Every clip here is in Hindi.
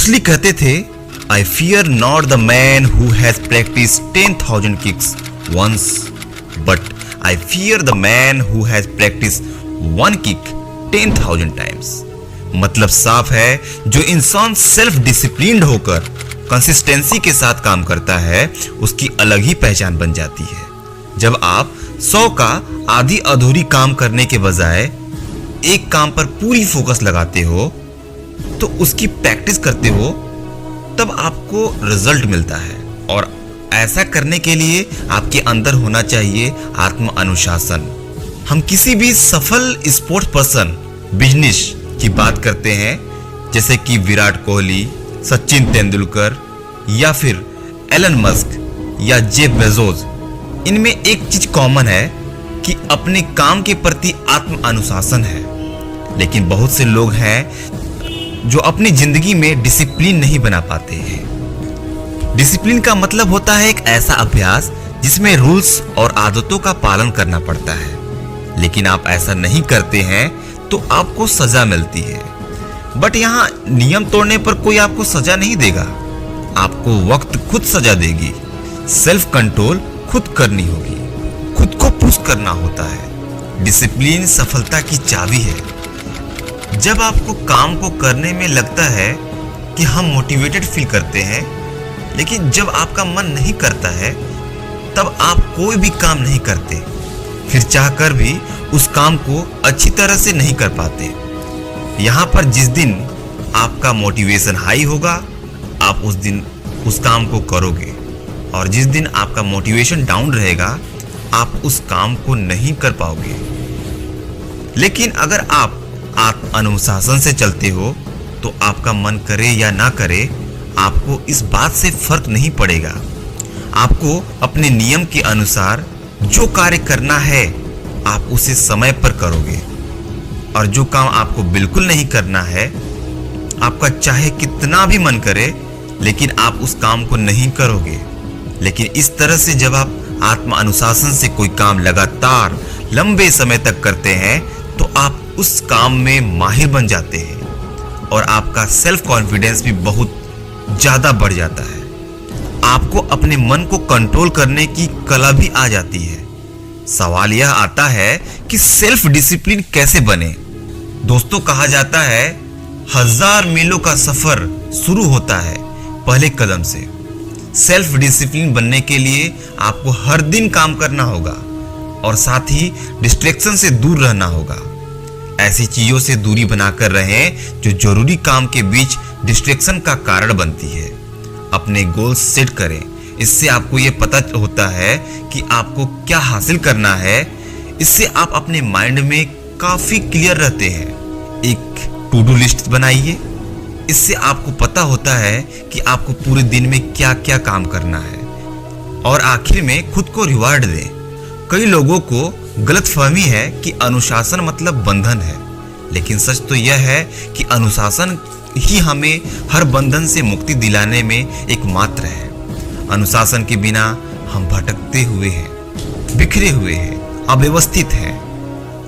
ब्रूस ली कहते थे, I fear not the man who has practice 10,000 kicks once, but I fear the man who has practice 1 kick 10,000 times. मतलब साफ है, जो इंसान सेल्फ डिसिप्लिन्ड होकर कंसिस्टेंसी के साथ काम करता है, उसकी अलग ही पहचान बन जाती है। जब आप 100 का आधी अधूरी काम करने के बजाय एक काम पर पूरी फोकस लगाते हो, तो उसकी प्रैक्टिस करते हो, तब आपको रिजल्ट मिलता है। और ऐसा करने के लिए आपके अंदर होना चाहिए आत्म अनुशासन। हम किसी भी सफल स्पोर्ट्स पर्सन, बिजनेस की बात करते हैं, जैसे कि विराट कोहली, सचिन तेंदुलकर या फिर एलन मस्क या जेफ बेजोस, इनमें एक चीज कॉमन है कि अपने काम के प्रति आत्म अनुशासन है। लेकिन बहुत से लोग हैं जो अपनी जिंदगी में डिसिप्लिन नहीं बना पाते हैं। डिसिप्लिन का मतलब होता है एक ऐसा अभ्यास जिसमें रूल्स और आदतों का पालन करना पड़ता है। लेकिन आप ऐसा नहीं करते हैं तो आपको सजा मिलती है। बट यहाँ नियम तोड़ने पर कोई आपको सजा नहीं देगा, आपको वक्त खुद सजा देगी। सेल्फ कंट्रोल खुद करनी होगी, खुद को पुश करना होता है। डिसिप्लिन सफलता की चाबी है। जब आपको काम को करने में लगता है कि हम मोटिवेटेड फील करते हैं, लेकिन जब आपका मन नहीं करता है, तब आप कोई भी काम नहीं करते। फिर चाहकर भी उस काम को अच्छी तरह से नहीं कर पाते। यहाँ पर जिस दिन आपका मोटिवेशन हाई होगा, आप उस दिन उस काम को करोगे, और जिस दिन आपका मोटिवेशन डाउन रहेगा, आप उस काम को नहीं कर पाओगे। लेकिन अगर आप आत्म अनुशासन से चलते हो, तो आपका मन करे या ना करे, आपको इस बात से फर्क नहीं पड़ेगा। आपको अपने नियम के अनुसार जो कार्य करना है, आप उसे समय पर करोगे। और जो काम आपको बिल्कुल नहीं करना है, आपका चाहे कितना भी मन करे, लेकिन आप उस काम को नहीं करोगे। लेकिन इस तरह से जब आप आत्म अनुशासन से कोई काम लगातार लंबे समय तक करते हैं, तो आप उस काम में माहिर बन जाते हैं और आपका सेल्फ कॉन्फिडेंस भी बहुत ज़्यादा बढ़ जाता है। आपको अपने मन को कंट्रोल करने की कला भी आ जाती है। सवाल यह आता है कि सेल्फ डिसिप्लिन कैसे बने। दोस्तों, कहा जाता है 1000 मीलों का सफर शुरू होता है पहले कदम से। सेल्फ डिसिप्लिन बनने के लिए आपको हर दिन काम करना होगा और साथ ही डिस्ट्रैक्शन से दूर रहना होगा। ऐसी चीजों से दूरी बनाकर रहें जो जरूरी काम के बीच डिस्ट्रैक्शन का कारण बनती है। अपने गोल्स सेट करें, इससे आपको ये पता होता है कि आपको क्या हासिल करना है। इससे आप अपने माइंड में काफी क्लियर रहते हैं। एक टू डू लिस्ट बनाइए, इससे आपको पता होता है कि आपको पूरे दिन में क्या क्या काम करना है। और आखिर में खुद को रिवार्ड दें। कई लोगों को गलतफहमी है कि अनुशासन मतलब बंधन है, लेकिन सच तो यह है कि अनुशासन ही हमें हर बंधन से मुक्ति दिलाने में एकमात्र है। अनुशासन के बिना हम भटकते हुए हैं, बिखरे हुए हैं, अव्यवस्थित हैं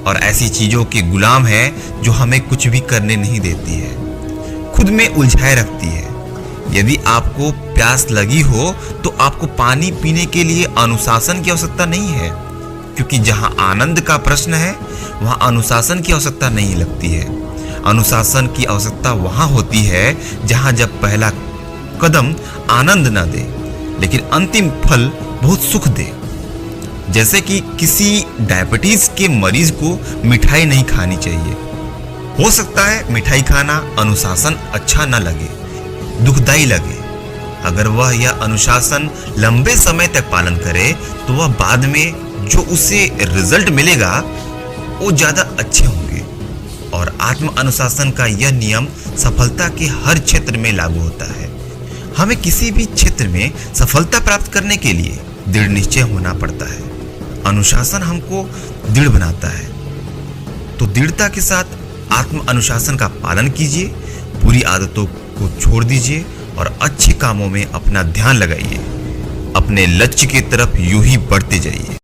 और ऐसी चीजों के गुलाम हैं जो हमें कुछ भी करने नहीं देती है, खुद में उलझाए रखती है। यदि आपको प्यास लगी हो तो आपको पानी पीने के लिए अनुशासन की आवश्यकता नहीं है, क्योंकि जहां आनंद का प्रश्न है वहां अनुशासन की आवश्यकता नहीं लगती है। अनुशासन की आवश्यकता वहां होती है जहां जब पहला कदम आनंद न दे, लेकिन अंतिम फल बहुत सुख दे। जैसे कि किसी डायबिटीज के मरीज को मिठाई नहीं खानी चाहिए। हो सकता है मिठाई खाना अनुशासन अच्छा न लगे, दुखदाई लगे। अगर वह यह अनुशासन लंबे समय तक पालन करे, तो वह बाद में जो उसे रिजल्ट मिलेगा वो ज्यादा अच्छे होंगे। और आत्म अनुशासन का यह नियम सफलता के हर क्षेत्र में लागू होता है। हमें किसी भी क्षेत्र में सफलता प्राप्त करने के लिए दृढ़ निश्चय होना पड़ता है। अनुशासन हमको दृढ़ बनाता है। तो दृढ़ता के साथ आत्म अनुशासन का पालन कीजिए, बुरी आदतों को छोड़ दीजिए और अच्छे कामों में अपना ध्यान लगाइए। अपने लक्ष्य की तरफ यूं ही बढ़ते जाइए।